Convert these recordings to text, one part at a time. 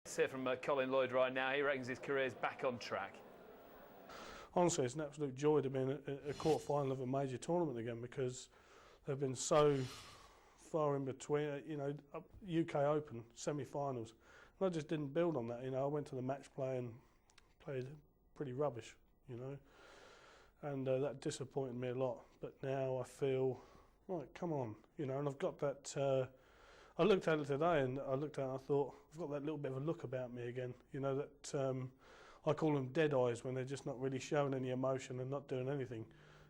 Let's hear from Colin Lloyd right now. He reckons his career's back on track. Honestly, it's an absolute joy to be in a quarter-final of a major tournament again, because they've been so far in between. You know, UK Open semi-finals, and I just didn't build on that. You know, I went to the match play and played pretty rubbish. You know, and that disappointed me a lot. But now I feel, right, come on, you know, and I've got that. I looked at it today, and I looked at it and I thought, I've got that little bit of a look about me again. You know, that I call them dead eyes, when they're just not really showing any emotion and not doing anything.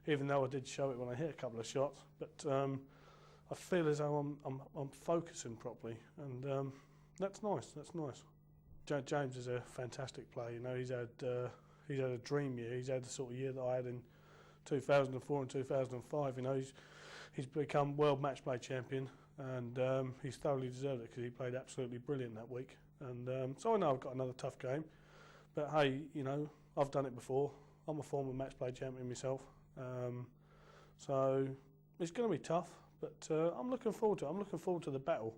Even though I did show it when I hit a couple of shots, but I feel as though I'm focusing properly, and that's nice. That's nice. James is a fantastic player. You know, he's had a dream year. He's had the sort of year that I had in 2004 and 2005. You know, he's become world match play champion, and he's thoroughly deserved it, because he played absolutely brilliant that week. And so I know I've got another tough game, but hey, you know, I've done it before. I'm a former match play champion myself, so it's going to be tough. But I'm looking forward to it. I'm looking forward to the battle.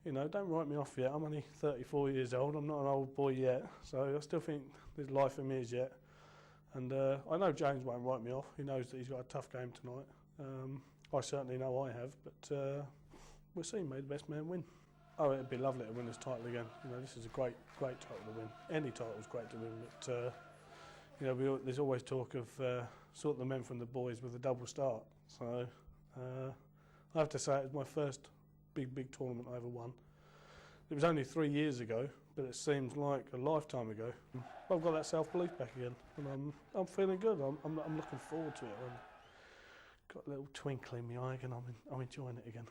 You know, don't write me off yet. I'm only 34 years old. I'm not an old boy yet, so I still think there's life in me as yet. And I know James won't write me off. He knows that he's got a tough game tonight. I certainly know I have, but we'll see. May the best man win. Oh, it'd be lovely to win this title again. You know, this is a great title to win. Any title's great to win, but you know, there's always talk of sort the men from the boys with a double start. So I have to say, it was my first big tournament I ever won. It was only 3 years ago, but it seems like a lifetime ago. I've got that self-belief back again, and I'm feeling good. I'm looking forward to it. I've got a little twinkle in my eye, and I'm enjoying it again,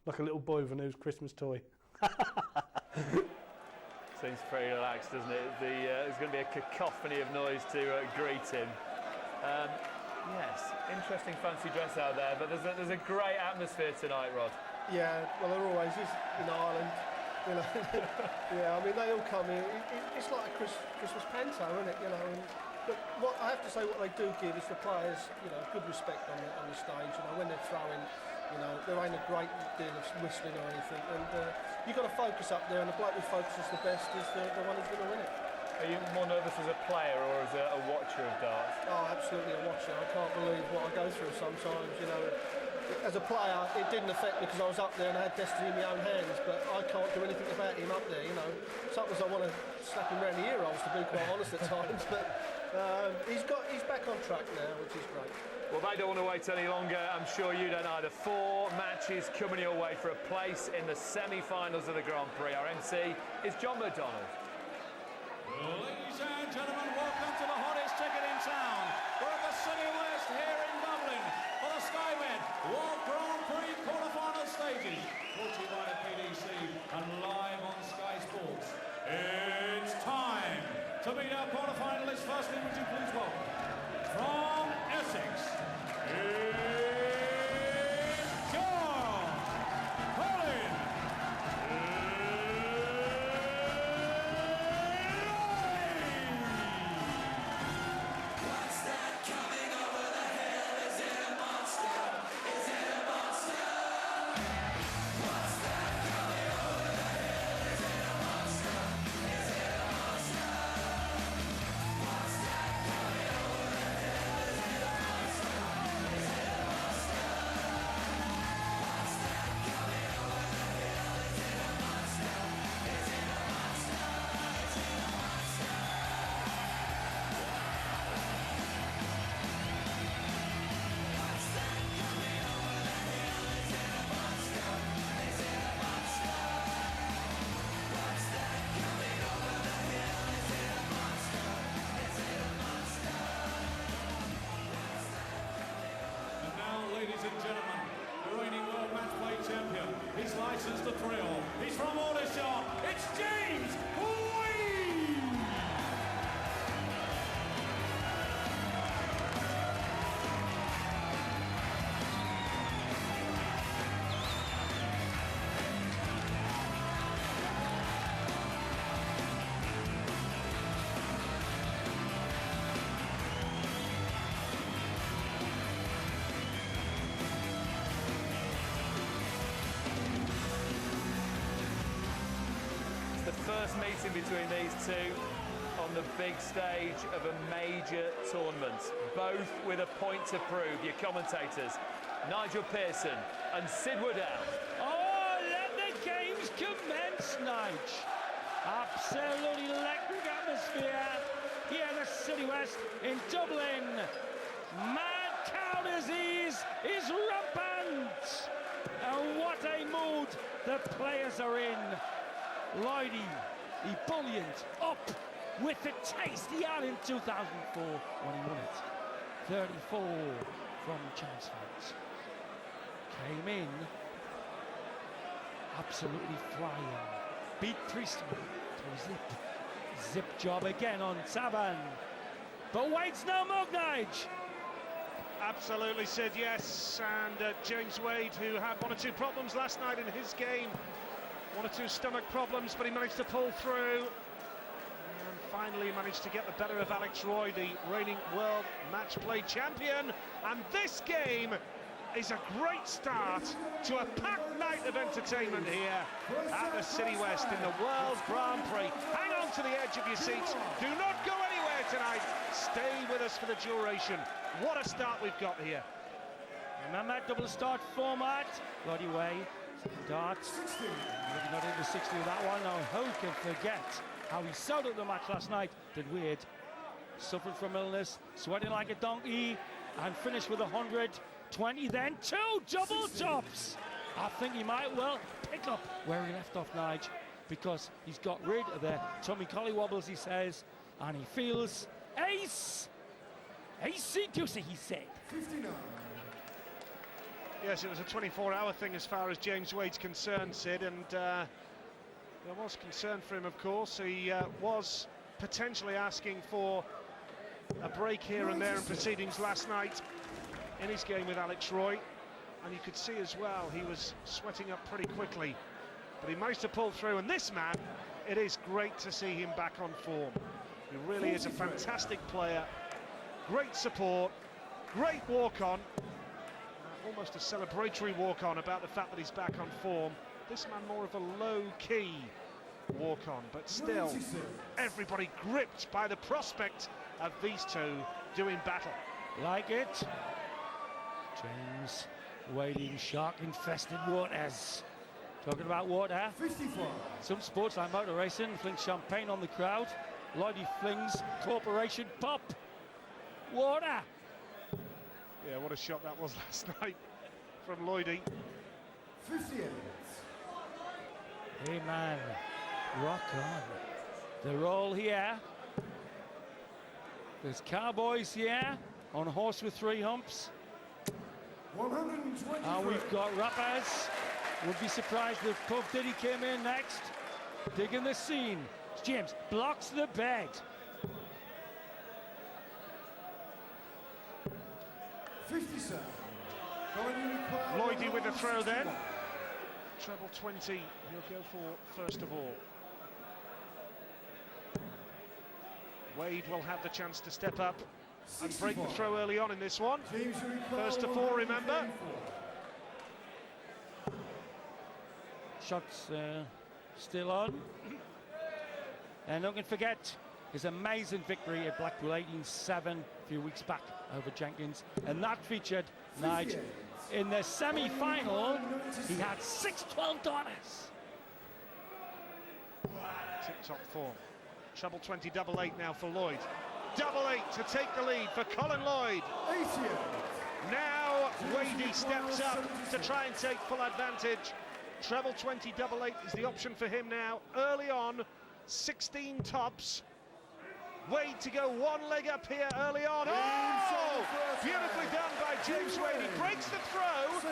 like a little boy with a new Christmas toy. Seems pretty relaxed, doesn't it? There's going to be a cacophony of noise to greet him. Yes, interesting fancy dress out there, but there's a great atmosphere tonight, Rod. Yeah, well, there always is in Ireland. You know, yeah, I mean, they all come here. It's like a Christmas panto, isn't it? You know, but what I have to say, what they do give is the players, you know, good respect on the stage. You know, when they're throwing, you know, there ain't a great deal of whistling or anything, and you've got to focus up there, and the bloke who focuses the best is the one who's going to win it. Are you more nervous as a player or as a watcher of darts? Oh, absolutely a watcher. I can't believe what I go through sometimes, you know. As a player, it didn't affect me because I was up there and I had destiny in my own hands, but I can't do anything about him up there, you know. Sometimes I want to slap him around the ear holes, to be quite honest at times, but he's back on track now, which is great. Well, they don't want to wait any longer. I'm sure you don't either. 4 matches coming your way for a place in the semi-finals of the Grand Prix. Our MC is John McDonald. Ladies and gentlemen, welcome to the hottest ticket in town. We're at the City West here in Dublin for the Skybet World Grand Prix quarter-final stages. Brought to you by the PDC and live on Sky Sports. It's time to meet our quarter-finalists. Firstly, would you please welcome from Essex, it's John Colin first meeting between these two on the big stage of a major tournament, both with a point to prove. Your commentators, Nigel Pearson and Sid Woodell. Oh, let the games commence, Nige. Absolutely electric atmosphere here in the City West in Dublin. Mad cow disease is rampant. And what a mood the players are in. Lloydie, ebullient, up with the taste he had in 2004 when he won it. 34 from Chelmsford. Came in absolutely flying. Beat Priestley to zip. Zip job again on Saban. But Wade's no mug, Nige. Absolutely, Sid, yes. And James Wade, who had one or two problems last night in his game, one or two stomach problems, but he managed to pull through. And finally managed to get the better of Alex Roy, the reigning world match play champion. And this game is a great start to a packed night of entertainment here at the City West in the World Grand Prix. Hang on to the edge of your seats. Do not go anywhere tonight. Stay with us for the duration. What a start we've got here. Remember that double start format? Bloody way. Darts. Maybe not into 60 with that one. Now, who can forget how he sold up the match last night? Did Weird. Suffered from illness, sweating like a donkey, and finished with 120, then 2 double tops. I think he might well pick up where he left off, Nige, because he's got rid of the tummy collie wobbles, he says, and he feels ace. Acey-goosey, he said. 59. Yes, it was a 24-hour thing as far as James Wade's concerned, Sid, and there was concern for him, of course. He was potentially asking for a break here and there in proceedings last night in his game with Alex Roy, and you could see as well he was sweating up pretty quickly, but he managed to pull through. And this man, it is great to see him back on form. He really is a fantastic player, great support, great walk-on, almost a celebratory walk-on about the fact that he's back on form. This man more of a low-key walk-on, but still everybody gripped by the prospect of these two doing battle. Like it. James wading shark-infested waters. Talking about water. 54. Some sports like motor racing fling champagne on the crowd. Lloydie flings Corporation Pop. Water. Yeah, what a shot that was last night from Lloydie. 58. Hey man, rock on. They're all here. There's cowboys here on a horse with 3 humps. 120. And we've got rappers. Would be surprised if Puff Diddy came in next. Digging the scene. James blocks the bed. 57. Lloydie with a throw then. Treble 20 he'll go for first of all. Wade will have the chance to step up and break the throw early on in this one. First to 4, remember. Shots still on. And don't forget his amazing victory at Blackpool 18-7 a few weeks back over Jenkins. And that featured Nige. In the semi-final, he had 6 $12. Tip-top form. Treble 20, double 8 now for Lloyd. Double 8 to take the lead for Colin Lloyd. 88. Now Wadey steps up to try and take full advantage. Treble 20, double 8 is the option for him now. Early on, 16 tops. Wade to go 1 leg up here early on. Oh! Beautifully done by James Wade. He breaks the throw.